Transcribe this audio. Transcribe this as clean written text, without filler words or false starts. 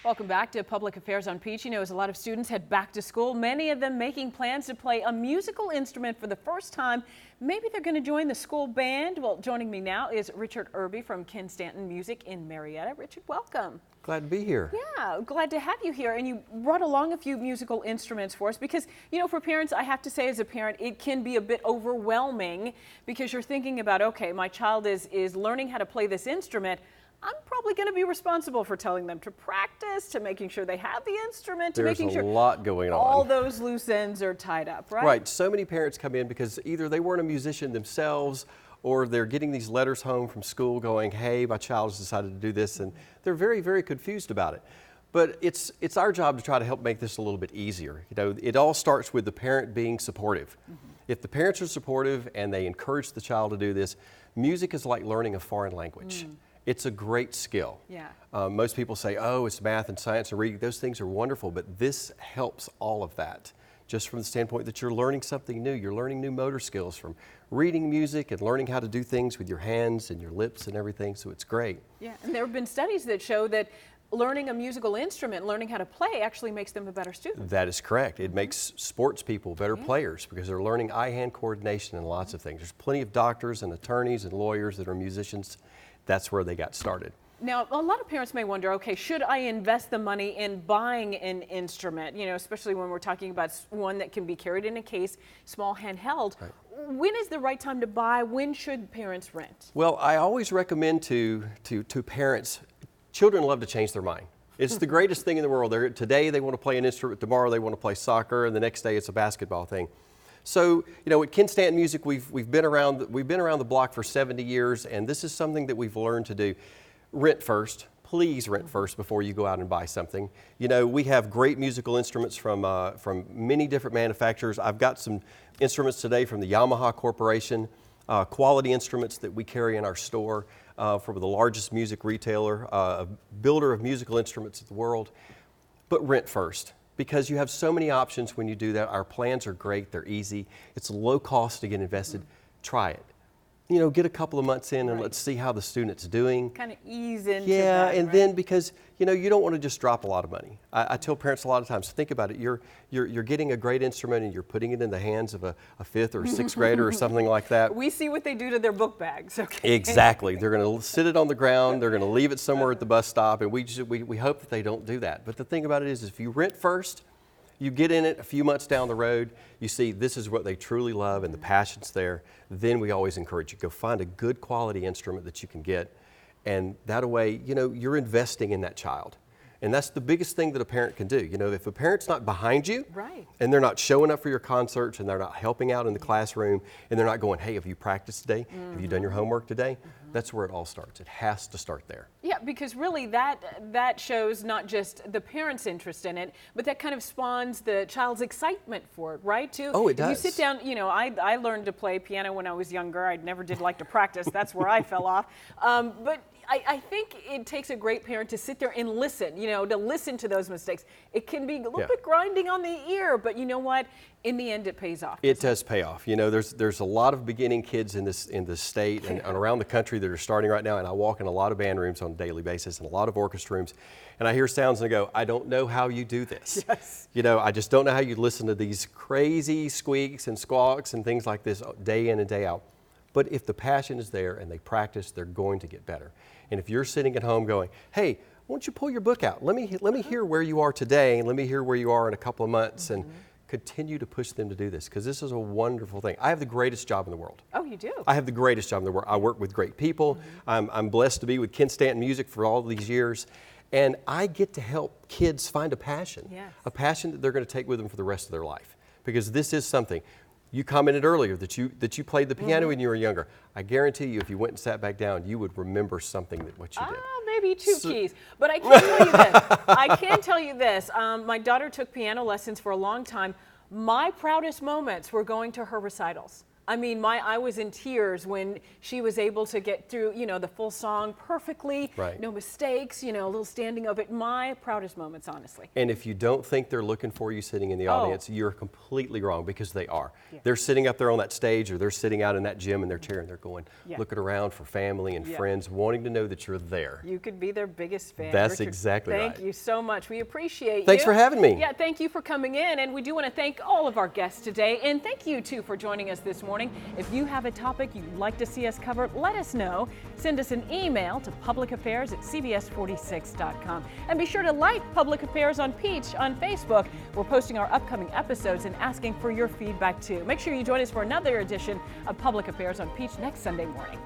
Welcome back to Public Affairs on Peach. You know, as a lot of students head back to school, many of them making plans to play a musical instrument for the first time. Maybe they're going to join the school band. Well, joining me now is Richard Irby from Ken Stanton Music in Marietta. Richard, welcome. Glad to be here. Yeah, glad to have you here. And you brought along a few musical instruments for us because, you know, for parents, I have to say as a parent, it can be a bit overwhelming because you're thinking about, okay, my child is learning how to play this instrument. I'm probably going to be responsible for telling them to practice, to making sure they have the instrument, to making sure there's a lot going on. All those loose ends are tied up, right? Right. So many parents come in because either they weren't a musician themselves or they're getting these letters home from school going, hey, my child has decided to do this, and they're very, very confused about it. But it's our job to try to help make this a little bit easier. You know, it all starts with the parent being supportive. If the parents are supportive and they encourage the child to do this, music is like learning a foreign language. It's a great skill. Yeah. Most people say, oh, it's math and science and reading. Those things are wonderful, but this helps all of that. Just from the standpoint that you're learning something new. You're learning new motor skills from reading music and learning how to do things with your hands and your lips and everything, so it's great. Yeah, and there have been studies that show that learning a musical instrument, learning how to play, actually makes them a better student. That is correct. It makes sports people better players because they're learning eye-hand coordination and lots of things. There's plenty of doctors and attorneys and lawyers that are musicians. That's where they got started. Now, a lot of parents may wonder, okay, should I invest the money in buying an instrument, you know, especially when we're talking about one that can be carried in a case, small handheld. Right. When is the right time to buy? When should parents rent? Well, I always recommend to parents, children love to change their mind. It's the greatest thing in the world. Today they want to play an instrument, tomorrow they want to play soccer, and the next day it's a basketball thing. So, you know, at Ken Stanton Music, we've been around the block for 70 years, and this is something that we've learned to do. Rent first. Please rent first before you go out and buy something. You know, we have great musical instruments from many different manufacturers. I've got some instruments today from the Yamaha Corporation, quality instruments that we carry in our store from the largest music retailer, a builder of musical instruments in the world. But rent first, because you have so many options when you do that. Our plans are great, they're easy. It's low cost to get invested. Try it. You know, get a couple of months in and let's see how the student's doing. Kind of ease into that, that, and right? then because, you know, you don't want to just drop a lot of money. I tell parents a lot of times, think about it. You're getting a great instrument and you're putting it in the hands of a fifth or sixth grader or something like that. We see what they do to their book bags, okay? Exactly. They're going to sit it on the ground. They're going to leave it somewhere at the bus stop, and we hope that they don't do that. But the thing about it is if you rent first, you get in it a few months down the road, you see this is what they truly love and the passion's there, then we always encourage you, go find a good quality instrument that you can get, and that way, you know, you're investing in that child. And that's the biggest thing that a parent can do. You know, if a parent's not behind you, and they're not showing up for your concerts, and they're not helping out in the classroom, and they're not going, hey, have you practiced today? Have you done your homework today? That's where it all starts. It has to start there. Yeah, because really that shows not just the parent's interest in it, but that kind of spawns the child's excitement for it, right? Too. Oh, it does. You sit down, you know, I learned to play piano when I was younger. I never did like to practice. That's where I fell off. But I think it takes a great parent to sit there and listen, you know, to listen to those mistakes. It can be a little bit grinding on the ear, but you know what? In the end, it pays off. It does pay off. You know, there's a lot of beginning kids in the state and around the country that are starting right now, and I walk in a lot of band rooms on a daily basis and a lot of orchestra rooms, and I hear sounds and I go, I don't know how you do this. Yes. You know, I just don't know how you listen to these crazy squeaks and squawks and things like this day in and day out. But if the passion is there and they practice, they're going to get better. And if you're sitting at home going, hey, why don't you pull your book out? Let me hear where you are today, and let me hear where you are in a couple of months, and continue to push them to do this, because this is a wonderful thing. I have the greatest job in the world. Oh, you do? I have the greatest job in the world. I work with great people. I'm blessed to be with Ken Stanton Music for all these years, and I get to help kids find a passion, a passion that they're going to take with them for the rest of their life, because this is something. You commented earlier that you played the piano when you were younger. I guarantee you, if you went and sat back down, you would remember something that what you did. Maybe two keys. But I can tell you this. I can tell you this. My daughter took piano lessons for a long time. My proudest moments were going to her recitals. I mean, I was in tears when she was able to get through, you know, the full song perfectly, Right. no mistakes, you know, a little standing of it. My proudest moments, honestly. And if you don't think they're looking for you sitting in the audience, you're completely wrong, because they are. They're sitting up there on that stage, or they're sitting out in that gym in their chair, and they're going, looking around for family and friends, wanting to know that you're there. You could be their biggest fan. That's Richard, exactly right. Thank you so much. We appreciate you. Thanks for having me. Yeah, thank you for coming in. And we do want to thank all of our guests today. And thank you, too, for joining us this morning. If you have a topic you'd like to see us cover, let us know. Send us an email to publicaffairs@cbs46.com. And be sure to like Public Affairs on Peach on Facebook. We're posting our upcoming episodes and asking for your feedback, too. Make sure you join us for another edition of Public Affairs on Peach next Sunday morning.